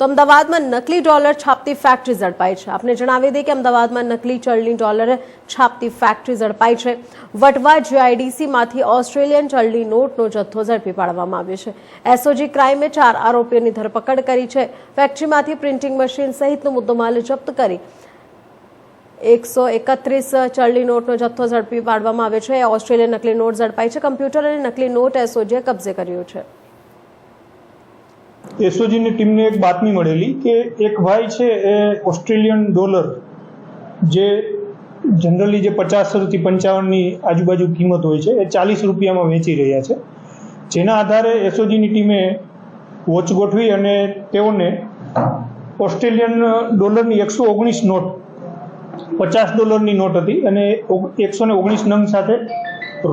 તો અમદાવાદમાં નકલી ડોલર છાપતી ફેક્ટરી ઝડપાઈ છે। આપને જણાવી દઈએ કે અમદાવાદમાં નકલી ચલણી ડોલર છાપતી ફેક્ટરી ઝડપાઈ છે। વટવા જીઆઈડીસીમાંથી ઓસ્ટ્રેલિયન ચલણી નોટનો જથ્થો ઝડપી પાડવામાં આવ્યો છે। એસઓજી ક્રાઇમે 4 આરોપીઓની ધરપકડ કરી છે। ફેક્ટરીમાંથી પ્રિન્ટિંગ મશીન સહિતનો મુદ્દામાલ જપ્ત કરી 131 ચલણી નોટનો જથ્થો ઝડપી પાડવામાં આવ્યો છે। ઓસ્ટ્રેલિયન નકલી નોટ ઝડપાઈ છે। કમ્પ્યુટર અને નકલી નોટ એસઓજીએ કબજે કર્યો છે। એસઓજીની ટીમને એક બાતમી મળેલી કે એક ભાઈ છે એ ઓસ્ટ્રેલિયન ડોલર જે જનરલી જે 50 થી 55ની આજુબાજુ કિંમત હોય છે એ 40 રૂપિયામાં વેચી રહ્યા છે। જેના આધારે એસઓજીની ટીમે વોચ ગોઠવી અને તેઓને ઓસ્ટ્રેલિયન ડોલરની 119 નોટ $50ની નોટ હતી અને 119 નંગ સાથે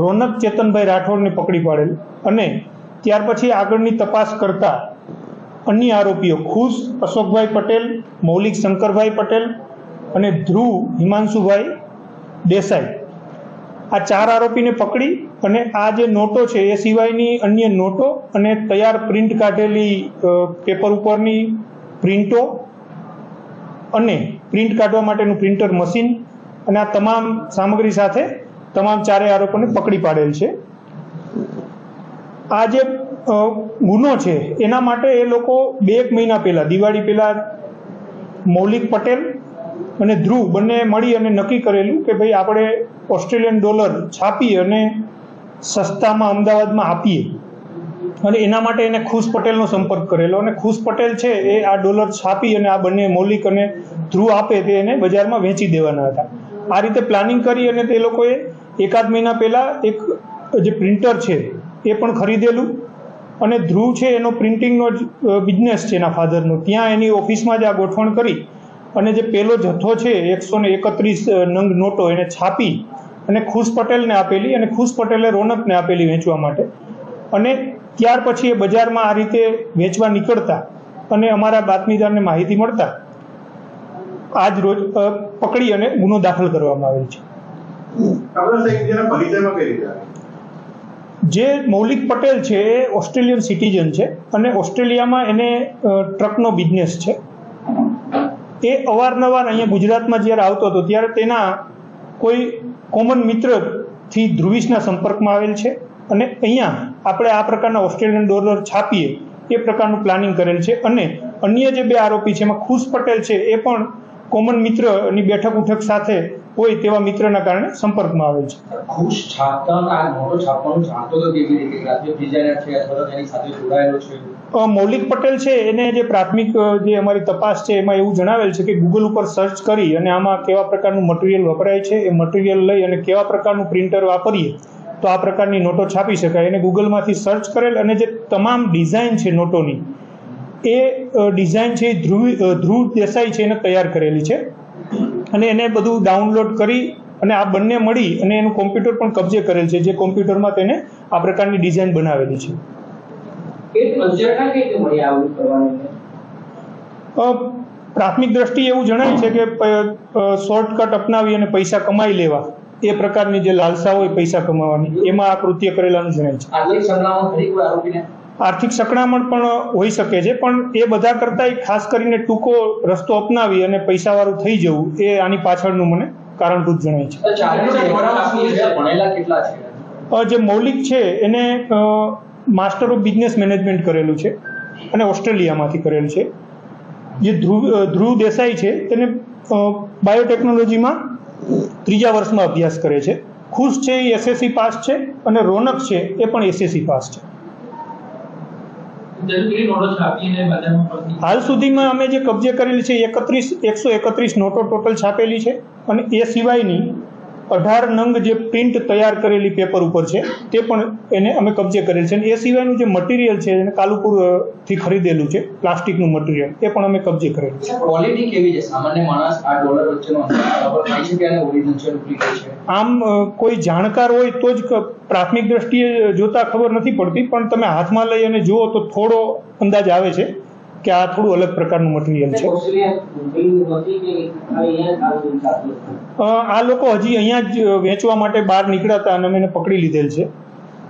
રોનક ચેતનભાઈ રાઠોડને પકડી પાડેલ અને ત્યાર પછી આગળની તપાસ કરતા અન્ય આરોપીઓ ખુશ અશોકભાઈ પટેલ, મૌલિક શંકરભાઈ પટેલ અને ધ્રુવ હિમાંશુભાઈ દેસાઈ આ 4 આરોપીને પકડી અને આ જે નોટો છે એ સિવાયની અન્ય નોટો અને તૈયાર પ્રિન્ટ કાઢેલી પેપર ઉપરની પ્રિન્ટો અને પ્રિન્ટ કાઢવા માટેનું પ્રિન્ટર મશીન અને આ તમામ સામગ્રી સાથે તમામ 4 આરોપીને પકડી પાડેલ છે। આ જે ગુનો છે એના માટે એ લોકો 2 મહિના પહેલા દિવાળી પહેલા મૌલિક પટેલ અને ધ્રુવ બંને મળી અને નક્કી કરેલું કે ભાઈ આપણે ઓસ્ટ્રેલિયન ડોલર છાપી અને સસ્તામાં અમદાવાદમાં આપીએ અને એના માટે એને ખુશ પટેલનો સંપર્ક કરેલો અને ખુશ પટેલ છે એ આ ડોલર છાપી અને આ બંને મૌલિક અને ધ્રુવ આપે તે એને બજારમાં વેચી દેવાના હતા। આ રીતે પ્લાનિંગ કરી અને તે લોકોએ 1 મહિના પહેલા એક જે પ્રિન્ટર છે એ પણ ખરીદેલું અને ધ્રુવ છે એનો પ્રિન્ટિંગનો જ બિઝનેસ છે એના ફાધરનો, ત્યાં એની ઓફિસમાં જ આ ગોઠવણ કરી અને જે પહેલો જથ્થો છે 131 નંગ નોટો એને છાપી અને ખુશ પટેલને આપેલી અને ખુશ પટેલે રોનકને આપેલી વેચવા માટે અને ત્યાર પછી એ બજારમાં આ રીતે વેચવા નીકળતા અને અમારા બાતમીદારને માહિતી મળતા આજ રોજ પકડી અને ગુનો દાખલ કરવામાં આવેલ છે। જે મૌલિક પટેલ છે એ ઓસ્ટ્રેલિયન સિટીઝન છે અને ઓસ્ટ્રેલિયામાં એને ટ્રકનો બિઝનેસ છે। એ અવારનવાર અહીંયા ગુજરાતમાં જ્યારે આવતો હતો ત્યારે તેના કોઈ કોમન મિત્રથી ધ્રુવીશના સંપર્કમાં આવેલ છે અને અહીંયા આપણે આ પ્રકારના ઓસ્ટ્રેલિયન ડોલર છાપીએ એ પ્રકારનું પ્લાનિંગ કરેલ છે અને અન્ય જે 2 આરોપી છે એમાં ખુશ પટેલ છે એ પણ કોમન મિત્રની બેઠક ઉઠક સાથે હોય તેવા મિત્રના કારણે સંપર્કમાં આવેલ છે। ખુશ છાપતા આ નોટો છાપવાનું જાણતો તો કેવી રીતે ગ્રાફિક ડિઝાઇનર છે અથવા તેની સાથે જોડાયેલો છે? મૌલિક પટેલ છે એને જે પ્રાથમિક જે અમારી તપાસ છે એમાં એવું જણાવેલ છે કે ગૂગલ ઉપર સર્ચ કરી અને આમાં કેવા પ્રકારનું મટીરિયલ વપરાય છે એ મટીરિયલ લઈ અને કેવા પ્રકારનું પ્રિન્ટર વાપરીએ તો આ પ્રકારની નોટો છાપી શકાય એને ગૂગલમાંથી સર્ચ કરેલ અને જે તમામ ડિઝાઇન છે નોટોની એ ડિઝાઇન છે ધ્રુવ દેસાઈ છે એને તૈયાર કરેલી છે અને એને બધું ડાઉનલોડ કરી અને આ બંને મળી અને એનું કોમ્પ્યુટર પણ કબજે કરેલ છે જે કોમ્પ્યુટરમાં તેને આ પ્રકારની ડિઝાઇન બનાવેલી છે। પ્રાથમિક દ્રષ્ટિએ એવું જણાય છે કે શોર્ટકટ અપનાવી અને પૈસા કમાઈ લેવા એ પ્રકારની જે લાલસા હોય પૈસા કમાવાની એમાં આ કૃત્ય કરેલાનું જણાય છે। આર્થિક સંકળામણ પણ હોઈ શકે છે પણ એ બધા કરતાં ખાસ કરીને ટૂંકો રસ્તો અપનાવી અને પૈસાવાળું થઈ જવું એ આની પાછળનું મને કારણભૂત જણાય છે। જે મૌલિક છે એને માસ્ટર ઓફ બિઝનેસ મેનેજમેન્ટ કરેલું છે અને ઓસ્ટ્રેલિયામાંથી કરેલું છે। જે ધ્રુવ દેસાઈ છે તેને બાયોટેકનોલોજીમાં 3જા વર્ષમાં અભ્યાસ કરે છે। ખુશ છે એ એસએસસી પાસ છે અને રોનક છે એ પણ એસએસસી પાસ છે। હાલ સુધીમાં અમે જે કબજે કરેલી છે 131 નોટો ટોટલ છાપેલી છે અને એ સિવાયની 18 નંગ જે પ્રિન્ટ તૈયાર કરેલી પેપર ઉપર છે તે પણ એને અમે કબજે કરેલ છે અને એ સિવાયનું જે મટીરિયલ છે એને કાલુપુરથી ખરીદેલું છે પ્લાસ્ટિકનું મટીરિયલ એ પણ અમે કબજે કરેલું છે। ક્વોલિટી કેવી છે? સામાન્ય માણસ આ ડોલર વચ્ચેનો ખબર થાય છે કે આને ઓરિજિનલ છે ડુપ્લિકેટ છે? આમ કોઈ જાણકાર હોય તો જ પ્રાથમિક દ્રષ્ટિએ જોતા ખબર નથી પડતી પણ તમે હાથમાં લઈ અને જુઓ તો થોડો અંદાજ આવે છે કે આ થોડું અલગ પ્રકારનું મટીરિયલ છે। આ લોકો હજી અહીંયા જ વેચવા માટે બહાર નીકળ્યા હતા અને અમે એને પકડી લીધેલ છે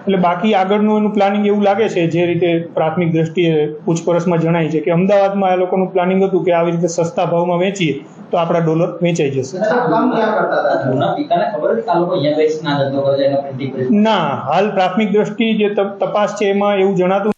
એટલે બાકી આગળનું એનું પ્લાનિંગ એવું લાગે છે, જે રીતે પ્રાથમિક દ્રષ્ટિએ પૂછપરછમાં જણાય છે કે અમદાવાદમાં આ લોકોનું પ્લાનિંગ હતું કે આવી રીતે સસ્તા ભાવમાં વેચીએ તો આપણા ડોલર વેચાઈ જશે. જૂના પિતાને ખબર હતી કે આ લોકો અહીંયા બેસના ધંધો કરે છે, એના પ્રિન્ટિંગ પ્રેસ. ના, હાલ પ્રાથમિક દ્રષ્ટિ જે તપાસ છે એમાં એવું જણાતું